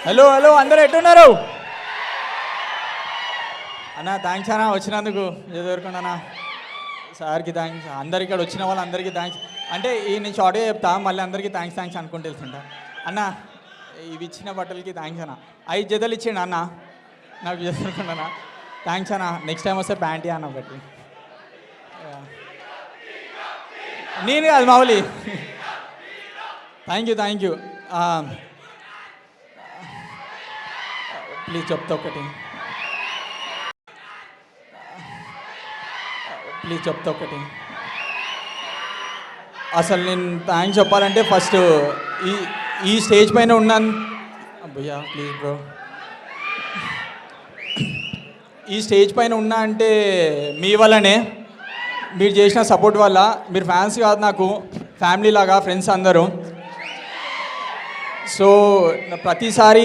Hello hello అందరూ ఎట్టున్నారు అన్న? Thanks అన్న వచ్చినందుకు ఎదుర్కొన్నా సార్కి థ్యాంక్స్, అందరికి ఇక్కడ వచ్చిన వాళ్ళందరికీ థ్యాంక్స్. అంటే ఈ నేను షార్ట్గా చెప్తా, మళ్ళీ అందరికీ థ్యాంక్స్ అనుకుంటూ వెళ్తుంటా. అన్న ఇవి ఇచ్చిన బట్టలకి థ్యాంక్స్ అన్న. 5 జతలు ఇచ్చిండు అన్న నాకు చేసుకున్నా. థ్యాంక్స్ అన్న. నెక్స్ట్ టైం వస్తే ప్యాంటీ అన్న ఒకటి. నేను కాదు మామూలు. థ్యాంక్ యూ ప్లీజ్ చెప్తా ఒకటి. అసలు నేను థ్యాంక్స్ చెప్పాలంటే ఫస్ట్ ఈ స్టేజ్ పైన ఉన్నాను భయ్యా, ప్లీజ్ బ్రో. ఈ స్టేజ్ పైన ఉన్నా అంటే మీ వల్లనే, మీరు చేసిన సపోర్ట్ వల్ల. మీరు ఫ్యాన్స్ కాదు, నాకు ఫ్యామిలీ లాగా ఫ్రెండ్స్ అందరూ. సో ప్రతిసారి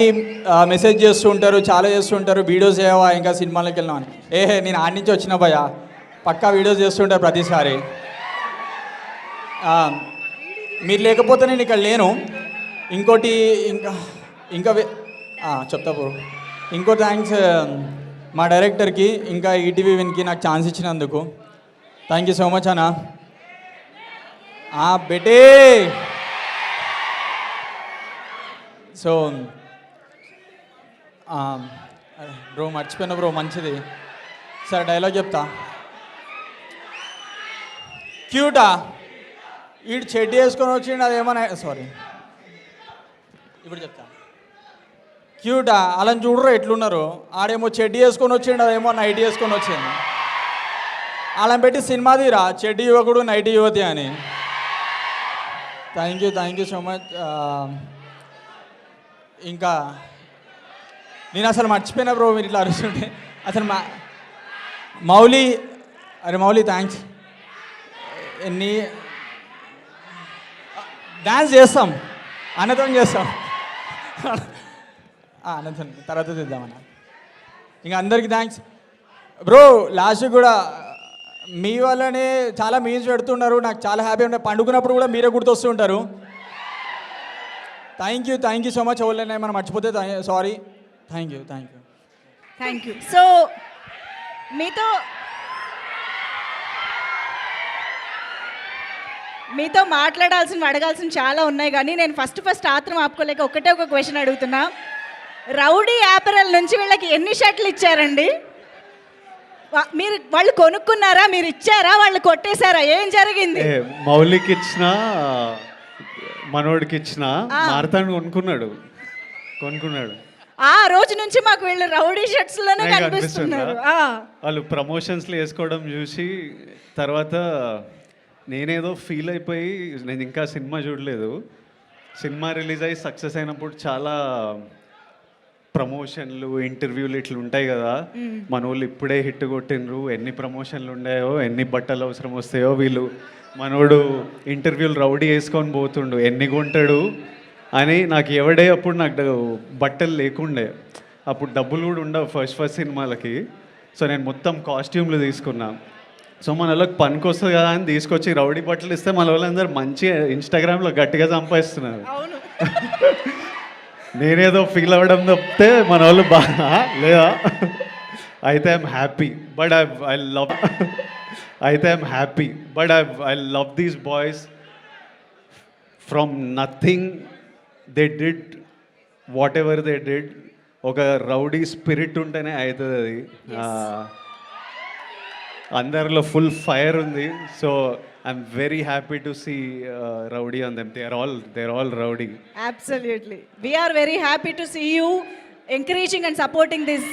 మెసేజ్ చేస్తూ ఉంటారు, చాలా చేస్తూ ఉంటారు, వీడియోస్ చేయవా ఇంకా సినిమాలోకి వెళ్ళినా అని. నేను ఆడి నుంచి వచ్చిన భయ్యా, పక్కా వీడియోస్ చేస్తుంటారు ప్రతిసారి. మీరు లేకపోతే నేను ఇక్కడ లేను. ఇంకోటి ఇంకా చెప్తా బ్రో. ఇంకో థ్యాంక్స్ మా డైరెక్టర్కి, ఇంకా ఈటీవీ విన్కి నాకు ఛాన్స్ ఇచ్చినందుకు. థ్యాంక్ యూ సో మచ్ అన్న. బెటే సో బ్రో మర్చిపోయినా బ్రో, మంచిది. సరే డైలాగ్ చెప్తా. క్యూటా వీడు చెడ్డి వేసుకొని వచ్చిండు, అదేమన్నా సారీ ఇప్పుడు చెప్తా. క్యూటా అలా చూడరు ఎట్లున్నారు. ఆడేమో చెడ్డి వేసుకొని వచ్చిండు, అదేమో నైట్ వేసుకొని వచ్చింది. అలా పెట్టి సినిమా తీరా చెడ్డి యువకుడు నైట్ యువతి అని. Thank you so much. ఇంకా నేను అసలు మర్చిపోయినా బ్రో, మీరు ఇట్లా అరుస్తుంటే. అసలు మౌలి థ్యాంక్స్. డ్యాన్స్ చేస్తాం, అన్నతో చేస్తాం. అన్నతో తర్వాత చేద్దామన్న. ఇంకా అందరికీ థ్యాంక్స్ బ్రో. లాస్ట్ కూడా మీ వల్లనే చాలా మీమ్స్ పెడుతున్నారు, నాకు చాలా హ్యాపీ ఉంటాయి. పండుకున్నప్పుడు కూడా మీరే గుర్తొస్తుంటారు. Thank you so much. ఎవరైనా మనం మర్చిపోతే సారీ. Thank you. సో మీతో మాట్లాడాల్సిన అడగాల్సిన చాలా ఉన్నాయి, కానీ నేను ఫస్ట్ ఆత్రం ఆపుకోలేక ఒక క్వశ్చన్ అడుగుతున్నా. రౌడీ యాపరల్ నుంచి వీళ్ళకి ఎన్ని షర్ట్లు ఇచ్చారండి? వాళ్ళు కొనుక్కున్నారా, మీరు ఇచ్చారా, వాళ్ళు కొట్టేశారా, ఏం జరిగింది? మౌలికి ఇచ్చిన, మనోడికి ఇచ్చిన, మారతాను కొనుక్కున్నాడు. ఆ రోజు నుంచి మాకు వీళ్ళు రౌడీ షర్ట్స్ లోనే కనిపిస్తున్నారు. వాళ్ళు ప్రమోషన్స్లో వేసుకోవడం చూసి తర్వాత నేనేదో ఫీల్ అయిపోయి, నేను ఇంకా సినిమా చూడలేదు. సినిమా రిలీజ్ అయ్యి సక్సెస్ అయినప్పుడు చాలా ప్రమోషన్లు, ఇంటర్వ్యూలు ఇట్లా ఉంటాయి కదా. మన వాళ్ళు ఇప్పుడే హిట్ కొట్టినరు, ఎన్ని ప్రమోషన్లు ఉన్నాయో, ఎన్ని బట్టలు అవసరం వస్తాయో. వీళ్ళు మనోడు ఇంటర్వ్యూలు రౌడీ వేసుకొని పోతుండు, ఎన్ని కొంటాడు అని. నాకు ఎవడే అప్పుడు నాకు బట్టలు లేకుండే, అప్పుడు డబ్బులు కూడా ఉండవు ఫస్ట్ సినిమాలకి. సో నేను మొత్తం కాస్ట్యూమ్లు తీసుకున్నా. సో మన వాళ్ళకి పనికి వస్తుంది కదా అని తీసుకొచ్చి రౌడీ బట్టలు ఇస్తే మన వాళ్ళందరూ మంచిగా ఇన్స్టాగ్రామ్లో గట్టిగా సంపాదిస్తున్నారు. నేనేదో ఫీల్ అవ్వడం తప్పితే మన వాళ్ళు బాగా లేదా. అయితే I'm happy but I love these boys. From nothing they did whatever they did. ఒక రౌడీ స్పిరిట్ ఉంటేనే అవుతుంది అది. అందరిలో ఫుల్ ఫైర్ ఉంది. So I'm very happy to see rowdy on them. They are all rowdy. Absolutely. We are very happy to see you encouraging and supporting this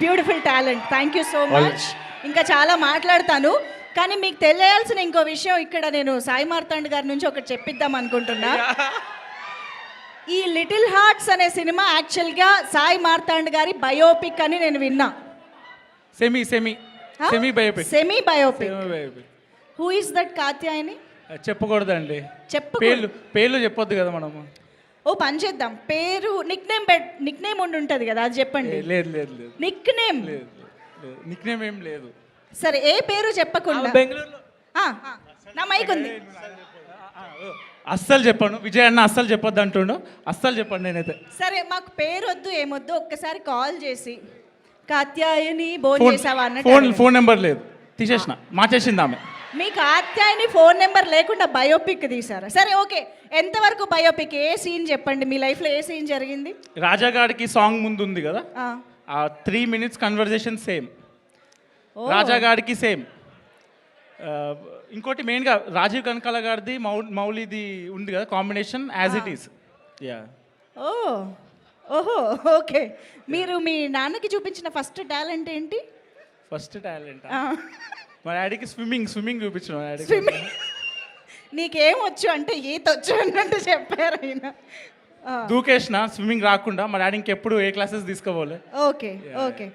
beautiful talent. Thank you so much. ఇంకా చాలా మాట్లాడతాను, కానీ మీకు తెలియాల్సిన ఇంకో విషయం ఇక్కడ నేను సాయి మార్తాండ్ గారి నుంచి ఒకటి చెప్పిద్దాం అనుకుంటున్నా. ఈ లిటిల్ హార్ట్స్ అనే సినిమా యాక్చువల్గా సాయి మార్తాండ్ గారి బయోపిక్ అని నేను విన్నా. Semi biopic. Who is that Katyayani? చెప్పకూడదండి, పేర్లు చెప్పొద్దు కదా మనము. ఓ పని చేద్దాం, పేరు నిక్ నేమ్ ఉంటుంది కదా, అది చెప్పండి. లేదు నిక్ నేమ్ ఏం లేదు. సరే, ఏ పేరు చెప్పకుండా. బెంగళూరులో నా మైక్ ఉంది. అస్సలు చెప్పాను, విజయ్ అన్న అస్సలు చెప్పొద్దు అంటుండు, అస్సలు చెప్పండి నేనైతే. సరే మాకు పేరొద్దు ఏమొద్దు, ఒక్కసారి కాల్ చేసి కాత్యాయని భోజనం ఫోన్ చేసావా అన్నట్టు ఫోన్ అడగండి. ఫోన్ నెంబర్ లేదు, తీసేసిన, మార్చేసింది ఆమె. మీ కాత్యాయని ఫోన్ నెంబర్ లేకుండా బయోపిక్ తీసారా? సరే ఓకే, ఎంతవరకు బయోపిక్? ఏ సీన్ చెప్పండి, మీ లైఫ్లో ఏ సీన్ జరిగింది? రాజాగాడికి సాంగ్ ముందు ఉంది కదా, ఆ. ఆ 3 minutes కన్వర్జేషన్ సేమ్, ఓ. రాజాగాడికి సేమ్. ఇంకోటి మెయిన్గా రాజీవ్ కనకాల గారిది మౌలిది ఉంది కదా, combination as it is. Yeah, ఓ ఓహో ఓకే. మీరు మీ నాన్నకి చూపించిన ఫస్ట్ టాలెంట్ ఏంటి? ఫస్ట్ టాలెంట్ ఆ. మా డాడీకి స్విమ్మింగ్ చూపించిన మా డాడీకి. స్విమ్మింగ్. నీకేమొచ్చు అంటే ఈత వచ్చు అన్నట్టు చెప్పారు ఆయన. ఆ. దూకేసిన స్విమ్మింగ్ రాకుండా, మా డాడీ ఇంకెప్పుడు ఏ క్లాసెస్ తీసుకోవాలి. Okay okay.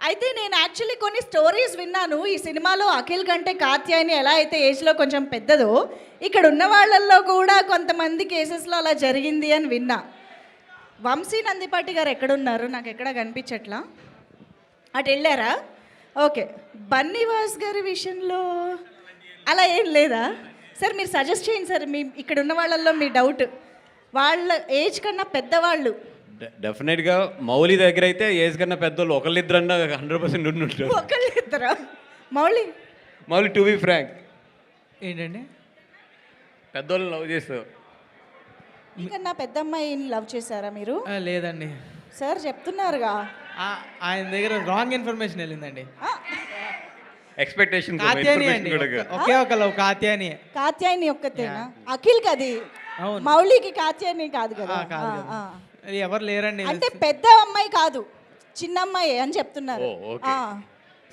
అయితే నేను యాక్చువల్లీ కొన్ని స్టోరీస్ విన్నాను. ఈ సినిమాలో అఖిల్ కంటే కాత్యాయని ఎలా అయితే ఏజ్లో కొంచెం పెద్దదో, ఇక్కడ ఉన్న వాళ్ళల్లో కూడా కొంతమంది కేసెస్లో అలా జరిగింది అని విన్నా. వంశీ నందిపాటి గారు ఎక్కడున్నారు? నాకు ఎక్కడ కనిపించట్లా. అటు వెళ్ళారా? ఓకే. బన్నీవాస్ గారి విషయంలో అలా ఏం లేదా? సార్ మీరు సజెస్ట్ చేయండి సార్, మీ ఇక్కడ ఉన్న వాళ్ళల్లో మీ డౌట్. వాళ్ళ ఏజ్ కన్నా పెద్దవాళ్ళు. డెఫినెట్గా మౌలి దగ్గర అయితే ఏజ్ కన్నా పెద్దోళ్ళు ఒకళ్ళిద్దరన్నా 100% ఉండుంటారు. ఒకళ్ళిద్దరా? మౌలి టు బి ఫ్రాంక్, ఏంటండి? పెద్దోళ్ళు లవ్ చేస్తావు. మీకన్నా పెద్ద అమ్మాయిని లవ్ చేశారా మీరు? లేదండి, సార్ చెప్తున్నారుగా. ఆయన దగ్గర రాంగ్ ఇన్ఫర్మేషన్ వెళ్ళిందండి. ఆ, ఎక్స్పెక్టేషన్ కాత్యాని అండి, ఒకే ఒక లవ్ కాత్యాని. కాత్యాయని ఒక్కతేనా? అఖిల్ కది, అవును. మౌలికి కాత్యాయని కాదు కదా. కాదు ఆ, కదా. ఆ. అది ఎవరు లేరండి. అంటే పెద్ద అమ్మాయి కాదు, చిన్న అమ్మాయి అని చెప్తున్నారు. ఓ, ఓకే. ఆ.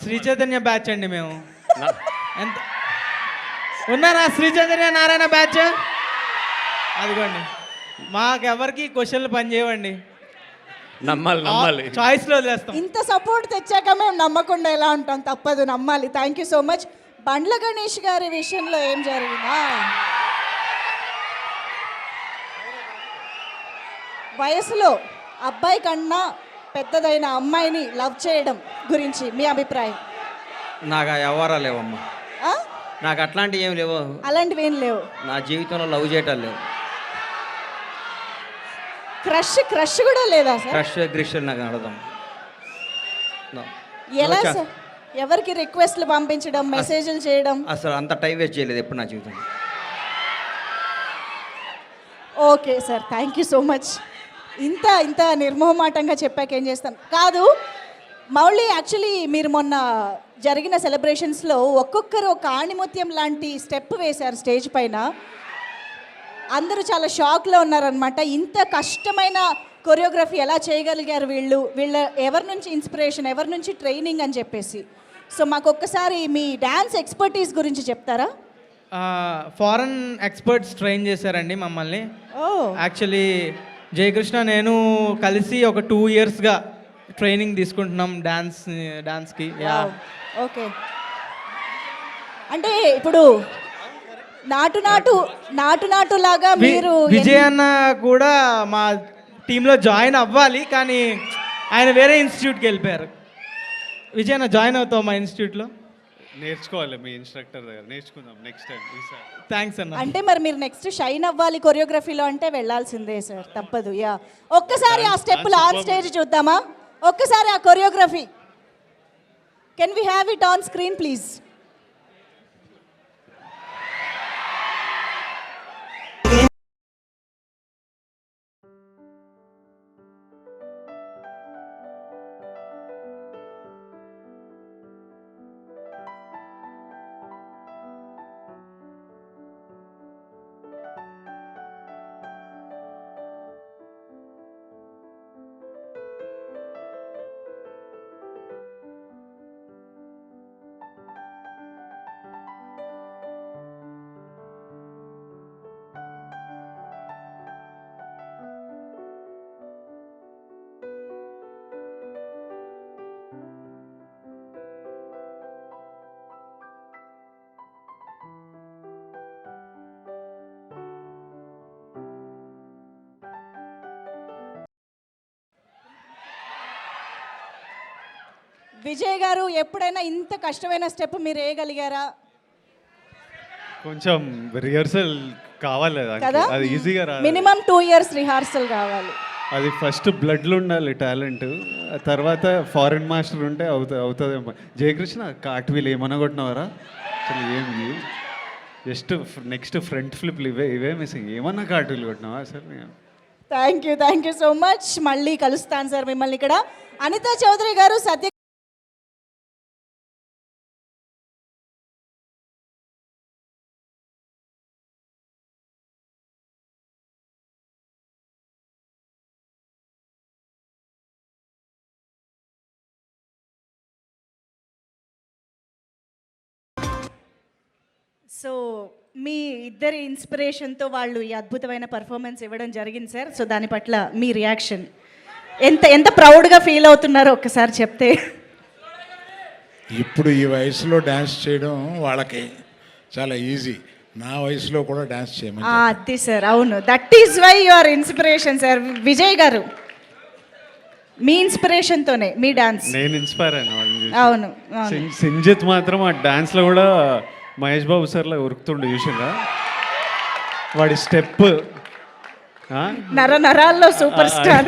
శ్రీ చైతన్య బ్యాచ్ అండి మేము. ఎంత ఉన్నారా శ్రీ చైతన్య నారాయణ బ్యాచ్? అదిగోండి, మాకెవరికి క్వశ్చన్లు పని చేయవండి, నమ్మాలి. చాయిస్లో వదిలేస్తాం. ఇంత సపోర్ట్ తెచ్చాక మేము నమ్మకుండా ఎలా ఉంటాం? తప్పదు, నమ్మాలి. Thank you so much. Bandla Ganesh గారి విషయంలో ఏం జరిగిందా? వయసులో అబ్బాయి కన్నా పెద్దదైన అమ్మాయిని లవ్ చేయడం గురించి మీ అభిప్రాయం? నాకు ఆ వ్యవహారాలు లేవమ్మా, ఆ? నాకు అట్లాంటివి ఏం లేవు, అలాంటివి ఏం లేవు. నా జీవితంలో లవ్ చేయటాలు లేవు. క్రష్ కూడా లేదా సార్? క్రష్ గ్రిష్ నాకు అర్థం. ఎలా సార్? ఎవరికి రిక్వెస్ట్లు పంపించడం, మెసేజ్లు చేయడం? అసలు అంత టైం వేస్ట్ చేయలేదు ఎప్పుడు నా జీవితం. Okay sir, thank you so much. ఇంత నిర్మోహమాటంగా చెప్పాక ఏం చేస్తాం. కాదు మౌలి, యాక్చువల్లీ మీరు మొన్న జరిగిన సెలబ్రేషన్స్లో ఒక్కొక్కరు ఒక ఆణిముత్యం లాంటి స్టెప్ వేశారు స్టేజ్ పైన. అందరూ చాలా షాక్లో ఉన్నారనమాట. ఇంత కష్టమైన కొరియోగ్రఫీ ఎలా చేయగలిగారు వీళ్ళ ఎవరి నుంచి ఇన్స్పిరేషన్, ఎవరి నుంచి ట్రైనింగ్ అని చెప్పేసి. సో మాకు ఒక్కసారి మీ డ్యాన్స్ ఎక్స్పర్టీస్ గురించి చెప్తారా? ఫారెన్ ఎక్స్పర్ట్స్ ట్రైన్ చేశారండి మమ్మల్ని. ఓ, యాక్చువల్లీ జయకృష్ణ నేను కలిసి ఒక 2 yearsగా ట్రైనింగ్ తీసుకుంటున్నాం డాన్స్కి. ఓకే. అంటే ఇప్పుడు నాటు లాగా మీరు విజయ్ అన్న కూడా మా టీంలో జాయిన్ అవ్వాలి, కానీ ఆయన వేరే ఇన్స్టిట్యూట్కి వెళ్ళిపోయారు. విజయ్ అన్న జాయిన్ అవుతావు మా ఇన్స్టిట్యూట్లో? నేర్చుకోవాలి మీ ఇన్స్ట్రక్టర్ దగ్గర, నేర్చుకుందాం నెక్స్ట్ టైం ఈసారి. థ్యాంక్స్ అన్న. అంటే మరి మీరు నెక్స్ట్ షైన్ అవ్వాలి కొరియోగ్రఫీలో అంటే వెళ్ళాల్సిందే సార్, తప్పదు. యా, ఒక్కసారి ఆ స్టెప్పులు ఆన్ స్టేజ్ చూద్దామా? ఒక్కసారి ఆ choreography can we have it on screen please? Vijay గారు ఎప్పుడైనా ఇంత కష్టమైన స్టెప్ మీరు వేయగలిగారా? కొంచెం రిహర్సల్ కావాలి దానికి. కదా అది ఈజీగా రాదు. మినిమం 2 years రిహార్సల్ కావాలి. అది ఫస్ట్ బ్లడ్లో ఉండాలి టాలెంట్, తర్వాత ఫారెన్ మాస్టర్ ఉంటే అవుతుందేమో. జయకృష్ణ కాట్వీలు ఏమన్నా కొట్టినవారా అసలు? ఏం జస్ట్ నెక్స్ట్ ఫ్రంట్ ఫ్లిప్లు ఇవే మిస్సింగ్. ఏమన్నా కాట్వీలు కొట్టినావా అసలు? Thank you so much. మళ్ళీ కలుస్తాను సార్ మిమ్మల్ని ఇక్కడ. అనితా చౌదరి గారు, సత్య సో మీ ఇద్దరి ఇన్స్పిరేషన్తో వాళ్ళు ఈ అద్భుతమైన పర్ఫార్మెన్స్ ఇవ్వడం జరిగింది సార్. సో దాని పట్ల మీ రియాక్షన్, ఎంత ప్రౌడ్గా ఫీల్ అవుతున్నారో ఒక్కసారి చెప్తే. ఇప్పుడు ఈ వయసులో డ్యాన్స్ చేయడం వాళ్ళకి చాలా ఈజీ. నా వయసులో కూడా డ్యాన్స్ చేయమని అది సార్, అవును, that is why you are inspiration sir. Vijay గారు, మీ ఇన్స్పిరేషన్తోనే మీ డాన్స్. నేను ఇన్స్పైర్ అయినా వాళ్ళని చూసి. అవును. సింజిత్ మాత్రం ఆ డాన్స్లో కూడా మహేష్ బాబు సార్లా ఉరుకుతుండే చూసిందా? వాడి స్టెప్ నరాల్లో super star.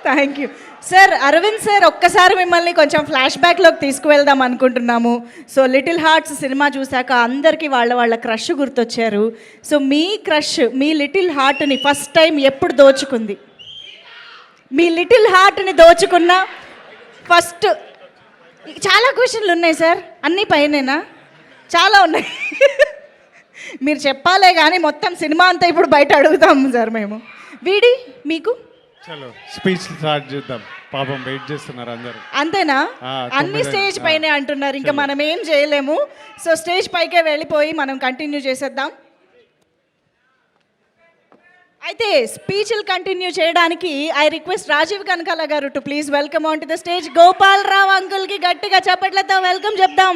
Thank you sir. Arvind sir, ఒక్కసారి మిమ్మల్ని కొంచెం ఫ్లాష్ బ్యాక్లోకి తీసుకువెళ్దాం అనుకుంటున్నాము. సో లిటిల్ హార్ట్స్ సినిమా చూశాక అందరికీ వాళ్ళ క్రష్ గుర్తొచ్చారు. సో మీ క్రష్, మీ లిటిల్ హార్ట్ని ఫస్ట్ టైం ఎప్పుడు దోచుకుంది? మీ లిటిల్ హార్ట్ని దోచుకున్న ఫస్ట్. చాలా క్వశ్చన్లు ఉన్నాయి సార్, అన్నీ పైనేనా? చాలా ఉన్నాయి. మీరు చెప్పాలే కానీ మొత్తం సినిమా అంతా ఇప్పుడు బయట అడుగుతాము సార్ మేము. వీడి మీకు చలో స్పీచ్ స్టార్ట్ చేద్దాం, పాపం వెయిట్ చేస్తున్నారు అందరూ. అంతేనా? అన్ని 9 స్టేజ్ పైనే అంటున్నారు, ఇంకా మనం ఏం చేయలేము. సో స్టేజ్ పైకే వెళ్ళిపోయి మనం కంటిన్యూ చేసేద్దాం. అయితే స్పీచ్లు కంటిన్యూ చేయడానికి ఐ రిక్వెస్ట్ రాజీవ్ కనకాల గారు to please welcome on to the stage. Gopal Rao అంకుల్కి గట్టిగా చప్పట్లతో వెల్కమ్ చెప్దాం.